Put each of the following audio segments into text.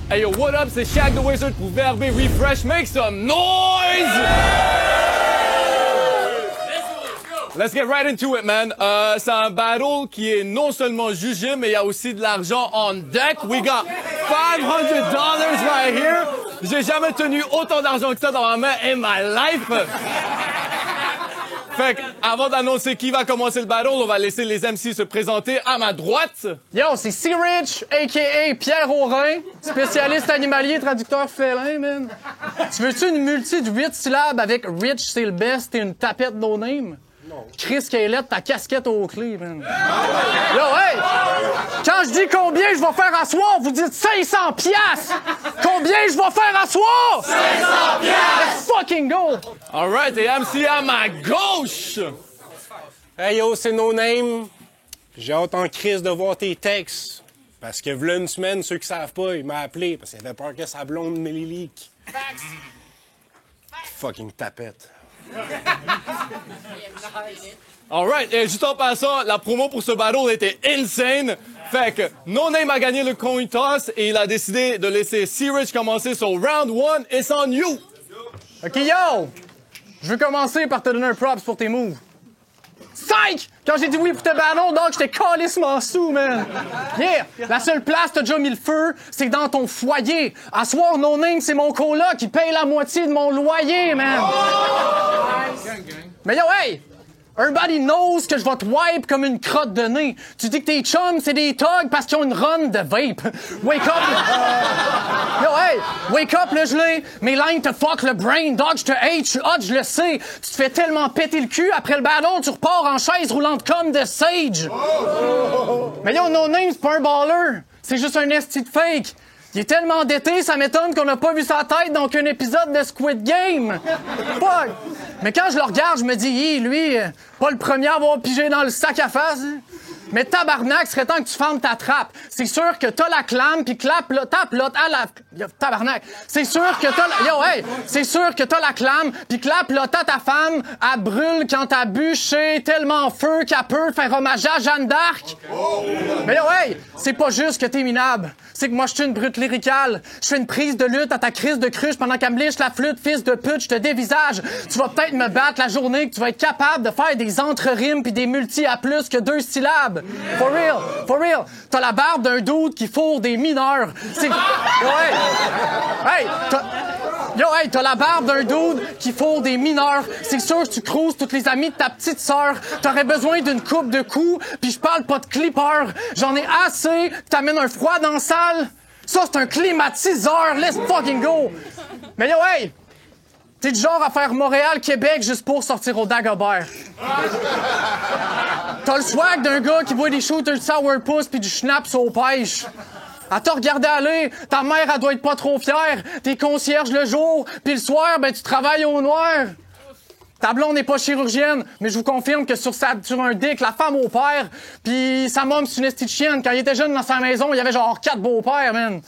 Hey yo, what up? C'est Shaq the Wizard pour VRB Refresh. Make some noise! Let's get right into it, man. C'est un battle qui est non seulement jugé, mais il y a aussi de l'argent on deck. We got $500 right here. J'ai jamais tenu autant d'argent que ça dans ma main in my life. Fait que, avant d'annoncer qui va commencer le battle, on va laisser les MC se présenter à ma droite. Yo, c'est C-Rich, a.k.a. Pierre Aurin, spécialiste animalier, traducteur félin, man. Tu veux-tu une multi de 8 syllabes avec Rich, c'est le best, et une tapette no name? Non. Chris Cailette, ta casquette aux clés, man. Yo, hey! Quand je dis combien je vais faire à soir, vous dites 500 piastres! Combien je vais faire à soir? 500 piastres! Let's fucking go! Alright, et MC à ma gauche! Hey yo, c'est No Name. J'ai hâte en crise de voir tes textes. Parce que v'là une semaine, ceux qui savent pas, il m'a appelé parce qu'il avait peur que sa blonde me les leak. Fucking tapette. Alright, et juste en passant, la promo pour ce battle était insane. Fait que No Name a gagné le coin toss et il a décidé de laisser C-Rich commencer son round 1 et son you. OK, yo! Je veux commencer par te donner un props pour tes moves. 5! Quand j'ai dit oui pour te battle, donc j'étais calissement sous, man. Yeah! La seule place t'as déjà mis le feu, c'est dans ton foyer. À soir, No Name, c'est mon coloc qui paye la moitié de mon loyer, man. Mais yo, hey! Everybody knows que je vais te wipe comme une crotte de nez. Tu dis que tes chums, c'est des thugs parce qu'ils ont une run de vape. Wake up! Yo, hey! Wake up, le gelé! Mes lines te fuck le brain, dog, je te hate, je suis hot, je le sais. Tu te fais tellement péter le cul, après le battle, tu repars en chaise roulante comme de Sage. Mais yo, No Name, c'est pas un baller. C'est juste un esti de fake. Il est tellement endetté, ça m'étonne qu'on n'a pas vu sa tête dans aucun épisode de Squid Game. Fuck! Mais quand je le regarde, je me dis, lui, pas le premier à avoir pigé dans le sac à face. Hein? Mais tabarnak, serait temps que tu fermes ta trappe. C'est sûr que t'as la clame, pis clap, là, tape, là, à la... Tabarnak. C'est sûr que t'as... Yo, hey! C'est sûr que t'as la clame, pis clap, là, t'as ta femme, elle brûle quand t'as bûché tellement feu qu'elle peut faire hommage à Jeanne d'Arc. Mais yo, hey! C'est pas juste que t'es minable. C'est que moi, je suis une brute lyricale. Je fais une prise de lutte à ta crise de cruche pendant qu'elle me liche la flûte, fils de pute, je te dévisage. Tu vas peut-être me battre la journée que tu vas être capable de faire des entre-rimes pis des multi à plus que 2 syllabes. For real, for real. T'as la barbe d'un dude qui fourre des mineurs. C'est... Yo, hey! Hey! T'as la barbe d'un dude qui fourre des mineurs. C'est sûr que tu crouses toutes les amies de ta petite sœur. T'aurais besoin d'une coupe de coups, puis je parle pas de clipper. J'en ai assez que t'amènes un froid dans la salle. Ça, c'est un climatiseur. Let's fucking go! Mais yo, hey! T'es du genre à faire Montréal-Québec juste pour sortir au Dagobert. T'as le swag d'un gars qui boit des shooters de sourpuss pis du schnapps aux pêches. À te regarder aller, ta mère, elle doit être pas trop fière. T'es concierge le jour, pis le soir, ben tu travailles au noir. Ta blonde n'est pas chirurgienne, mais je vous confirme que sur un dick, la femme au père, pis sa môme, c'est une esti de chienne. Quand il était jeune dans sa maison, il y avait genre 4 beaux-pères, man.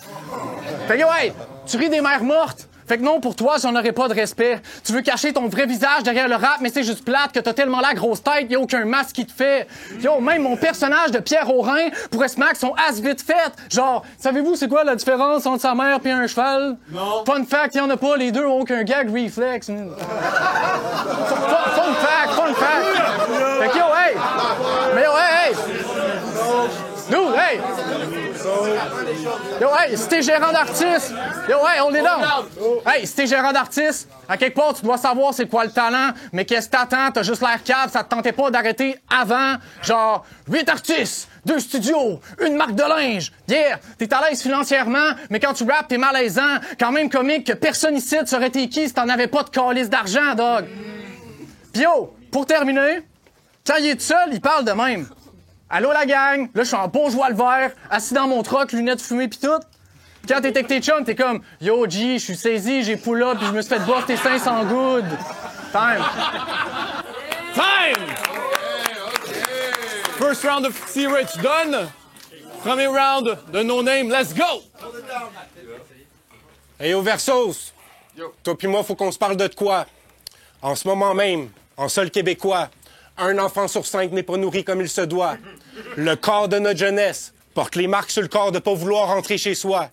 Fait que, ouais, tu ris des mères mortes. Fait que non, pour toi, j'en aurais pas de respect. Tu veux cacher ton vrai visage derrière le rap, mais c'est juste plate que t'as tellement la grosse tête, y a aucun masque qui te fait. Yo, même mon personnage de Pierre Aurin pourrait se mettre son as vite fait. Genre, savez-vous c'est quoi la différence entre sa mère et un cheval? Non. Fun fact, y en a pas, les deux ont aucun gag reflex. Fun fact. Fait que yo, hey! Mais yo, hey! Dude, hey! Yo, hey, si t'es gérant d'artiste, yo, hey, on est là. Hey, si t'es gérant d'artiste, à quelque part, tu dois savoir c'est quoi le talent, mais qu'est-ce que t'attends? T'as juste l'air cave, ça te tentait pas d'arrêter avant, genre, 8 artistes, 2 studios, une marque de linge. Yeah, t'es à l'aise financièrement, mais quand tu rappes, t'es malaisant. Quand même comique que personne ici ne saurait t'es qui si t'en avais pas de calice d'argent, dog. Pis yo, pour terminer, quand il est tout seul, il parle de même. Allô la gang, là je suis en bourgeois le vert, assis dans mon truck, lunettes fumées pis tout. Quand t'es avec tes chums, t'es comme yo G, je suis saisi, j'ai pull up pis je me suis fait boire tes 500 good. Time. First round of C-Rich done. Premier round de No Name, let's go! Hey yo Versos, toi pis moi faut qu'on se parle de quoi? En ce moment même, en sol québécois, un enfant sur 5 n'est pas nourri comme il se doit. Le corps de notre jeunesse porte les marques sur le corps de pas vouloir rentrer chez soi.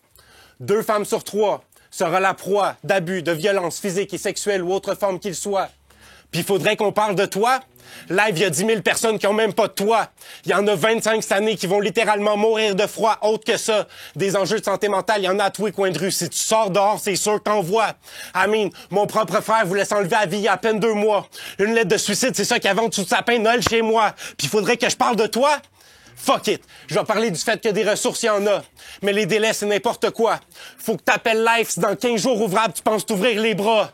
2 femmes sur 3 sera la proie d'abus, de violences physiques et sexuelles ou autre forme qu'il soit. Puis il faudrait qu'on parle de toi. Live, il y a 10 000 personnes qui ont même pas de toit. Il y en a 25 cette année qui vont littéralement mourir de froid. Autre que ça, des enjeux de santé mentale, il y en a à tous les coins de rue. Si tu sors dehors, c'est sûr que t'en vois. Mon propre frère voulait s'enlever à vie il y a à peine 2 mois. Une lettre de suicide, c'est ça qu'il y avait en dessous de sapin de Noël chez moi. Puis il faudrait que je parle de toi? Fuck it. Je vais parler du fait que des ressources, il y en a. Mais les délais, c'est n'importe quoi. Faut que t'appelles Life si dans 15 jours ouvrables, tu penses t'ouvrir les bras.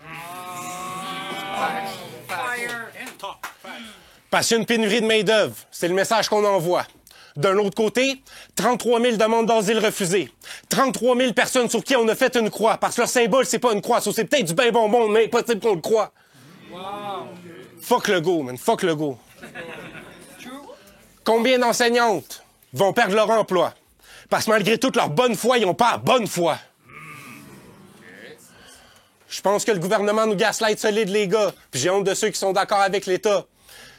Parce qu'il y a une pénurie de main-d'œuvre. C'est le message qu'on envoie. D'un autre côté, 33 000 demandes d'asile refusées. 33 000 personnes sur qui on a fait une croix. Parce que leur symbole, c'est pas une croix. C'est peut-être du ben bonbon, mais impossible qu'on le croit. Wow. Fuck le go, man. Fuck le go. Combien d'enseignantes vont perdre leur emploi? Parce que malgré toute leur bonne foi, ils n'ont pas la bonne foi. Je pense que le gouvernement nous gaslight solide, les gars. Puis j'ai honte de ceux qui sont d'accord avec l'État.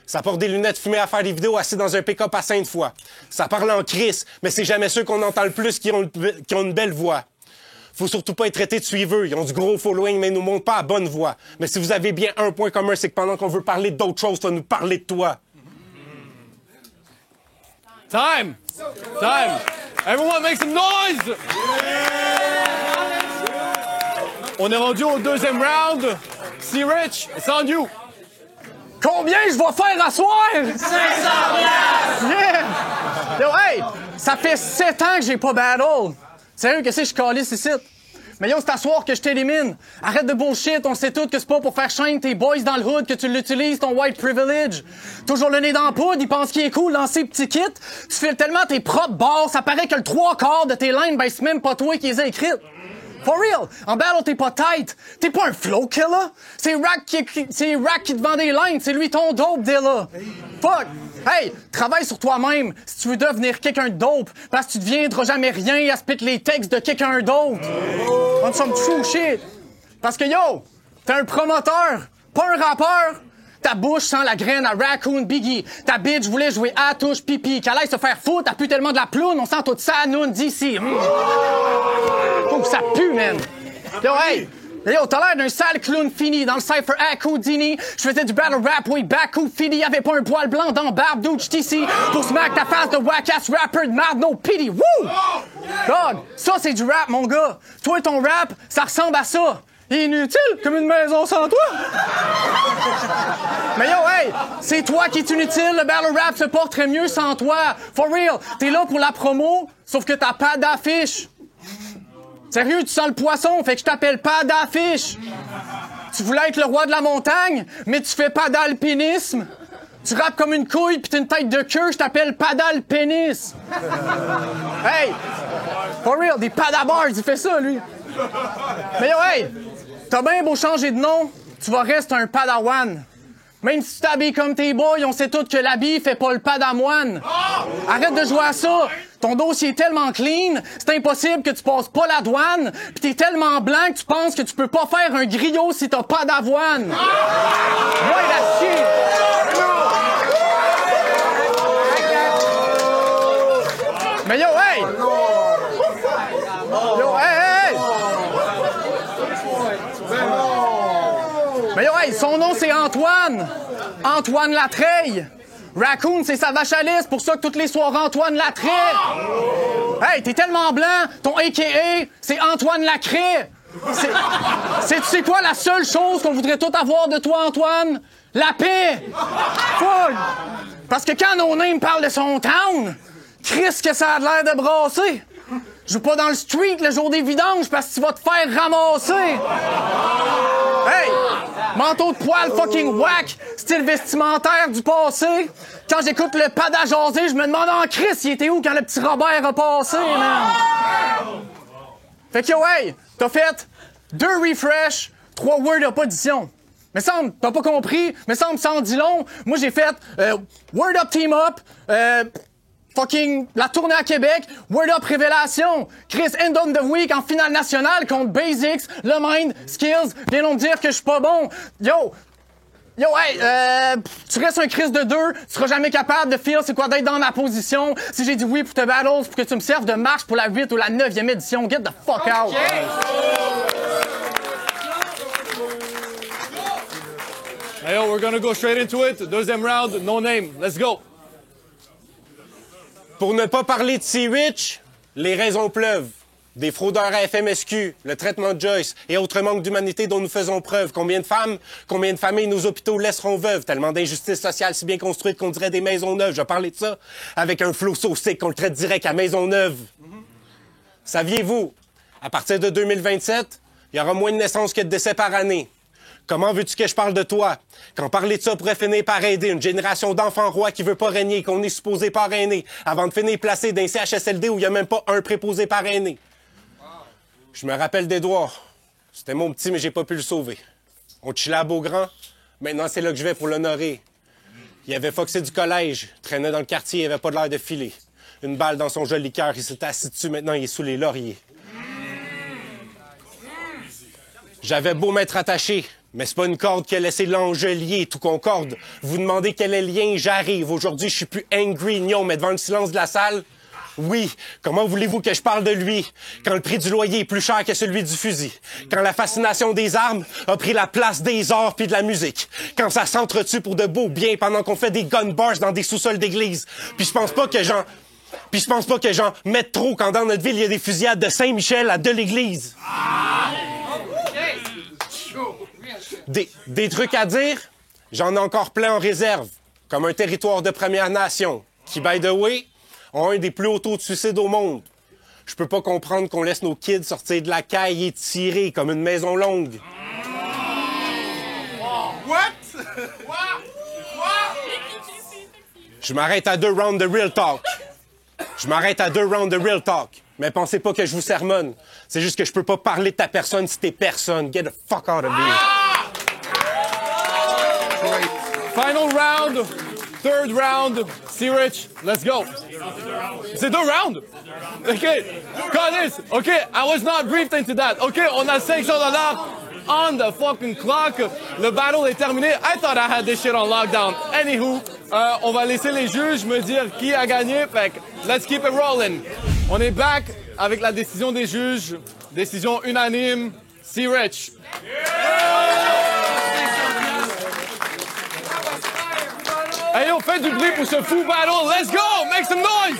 Ça porte des lunettes fumées à faire des vidéos assis dans un pick-up à Sainte-Foy. Ça parle en crise, mais c'est jamais ceux qu'on entend le plus qui ont une belle voix. Faut surtout pas être traité de suiveux. Ils ont du gros following, mais ils nous montrent pas la bonne voie. Mais si vous avez bien un point commun, c'est que pendant qu'on veut parler d'autres choses, tu vas nous parler de toi. Time! Time! Everyone make some noise! On est rendu au deuxième round. C-Rich, it's on you. Combien je vais faire à soir? 500 $! Yeah! Yo, hey! Ça fait 7 ans que j'ai pas battle. Sérieux, qu'est-ce que je calisse ici? Mais yo, c'est à soir que je t'élimine. Arrête de bullshit, on sait tous que c'est pas pour faire shine tes boys dans le hood que tu l'utilises, ton white privilege. Toujours le nez dans la poudre, il pense qu'il est cool dans ses petits kits. Tu files tellement tes propres bars, ça paraît que le 3/4 de tes lines, ben c'est même pas toi qui les a écrites. For real! En battle, t'es pas tight. T'es pas un flow killer. C'est Rack qui te vend des lines. C'est lui ton dope dealer. Fuck! Hey, travaille sur toi-même si tu veux devenir quelqu'un de dope. Parce que tu deviendras jamais rien à spit les textes de quelqu'un d'autre. On some true shit. Parce que yo, t'es un promoteur, pas un rappeur. Ta bouche sent la graine à Raccoon Biggie. Ta bitch voulait jouer à touche pipi. Qu'elle aille se faire foutre, t'as plus tellement de la ploune. On sent tout ça, noun d'ici. Oh, ça pue, man. Yo, hey! Yo, t'as l'air d'un sale clown fini dans le cypher à Houdini. Je faisais du battle rap way back où fini. Y'avait pas un poil blanc dans barbe douche ici. Pour smack ta face de whack-ass rapper de merde, no pity. Woo! God, ça c'est du rap, mon gars. Toi et ton rap, ça ressemble à ça. Inutile, comme une maison sans toi. Mais yo, hey, c'est toi qui es inutile. Le battle rap se porterait mieux sans toi. For real, t'es là pour la promo, sauf que t'as pas d'affiche. Sérieux, tu sens le poisson, fait que je t'appelle pas d'affiche. Tu voulais être le roi de la montagne, mais tu fais pas d'alpinisme. Tu rappes comme une couille pis t'as une tête de queue, je t'appelle Padal-Pénis. Hey! For real, des Padabars, il fait ça, lui. Mais yo, hey! T'as bien beau changer de nom, tu vas rester un Padawan. Même si tu t'habilles comme tes boys, on sait tous que l'habit fait pas le padamoine. Arrête de jouer à ça. Ton dossier est tellement clean, c'est impossible que tu passes pas la douane. Pis t'es tellement blanc que tu penses que tu peux pas faire un griot si t'as pas d'avoine. Ouais, la shit. Mais yo, hey! Yo, hey, hey! Mais yo, hey, son nom c'est Antoine! Antoine Latreille! Raccoon, c'est sa vache à lait, c'est pour ça que toutes les soirs Antoine Latreille! Hey, t'es tellement blanc, ton AKA, c'est Antoine Lacraie! Tu sais quoi la seule chose qu'on voudrait tout avoir de toi, Antoine? La paix! Fuck! Parce que quand No Name parle de son town, Chris que ça a l'air de brasser! Je veux pas dans le street le jour des vidanges parce que tu vas te faire ramasser! Hey! Manteau de poil fucking whack! Style vestimentaire du passé! Quand j'écoute le pad à jaser, je me demande en Chris, il était où quand le petit Robert a passé, man? Fait que yo, hey! T'as fait 2 refresh, 3 Word Up audition. Mais semble, t'as pas compris, mais semble ça en dit long. Moi j'ai fait Word Up Team Up, fucking la tournée à Québec, Word Up Révélation, Chris End of the Week en finale nationale contre Basics, Le Mind, Skills, viens donc me dire que je suis pas bon. Yo, Yo, hey, tu restes un Chris de 2, tu seras jamais capable de faire c'est quoi d'être dans ma position. Si j'ai dit oui pour te battle, c'est pour que tu me serves de marche pour la 8 ou la 9e édition. Get the fuck out! Hey, yo, we're gonna go straight into it. Deuxième round, no name. Let's go. Pour ne pas parler de Sea-Rich, les raisons pleuvent. Des fraudeurs à FMSQ, le traitement de Joyce et autres manques d'humanité dont nous faisons preuve. Combien de femmes, combien de familles nos hôpitaux laisseront veuves? Tellement d'injustice sociale si bien construite qu'on dirait des maisons neuves. Je parlais de ça avec un flot saucé qu'on le traite direct à maison neuve. Saviez-vous, à partir de 2027, il y aura moins de naissances que de décès par année. Comment veux-tu que je parle de toi? Quand parler de ça pourrait finir par aider une génération d'enfants rois qui veut pas régner, qu'on est supposé parrainer, avant de finir placé d'un CHSLD où il y a même pas un préposé parrainé. Je me rappelle d'Édouard. C'était mon petit, mais j'ai pas pu le sauver. On chillait à Beaugrand. Maintenant, c'est là que je vais pour l'honorer. Il avait foxé du collège, traînait dans le quartier, il avait pas de l'air de filer. Une balle dans son joli cœur, il s'est assis dessus, maintenant il est sous les lauriers. J'avais beau m'être attaché, mais c'est pas une corde qui a laissé l'angelier, tout concorde. Vous demandez quel est le lien, j'arrive. Aujourd'hui, je suis plus angry, non, mais devant le silence de la salle... Oui, comment voulez-vous que je parle de lui quand le prix du loyer est plus cher que celui du fusil? Quand la fascination des armes a pris la place des arts puis de la musique? Quand ça s'entretue pour de beaux biens pendant qu'on fait des gun bars dans des sous-sols d'église? Puis je pense pas que j'en mette trop quand dans notre ville, il y a des fusillades de Saint-Michel à de l'église. Des trucs à dire? J'en ai encore plein en réserve. Comme un territoire de Première Nation qui, by the way, ont un des plus hauts taux de suicide au monde. Je peux pas comprendre qu'on laisse nos kids sortir de la caille et tirer comme une maison longue. What? Je m'arrête à 2 rounds de real talk. Mais pensez pas que je vous sermonne. C'est juste que je peux pas parler de ta personne si t'es personne. Get the fuck out of here. Final round, third round. Sea-Rich, let's go. C'est 2 rounds? OK. Got this. OK, I was not briefed into that. OK, on a $500 on the fucking clock. Le battle est terminé. I thought I had this shit on lockdown. Anywho, on va laisser les juges me dire qui a gagné. Fait que, let's keep it rolling. On est back avec la décision des juges. Décision unanime. Sea-Rich. Hey yo, faites du bruit pour ce fou battle. Let's go! Make some noise!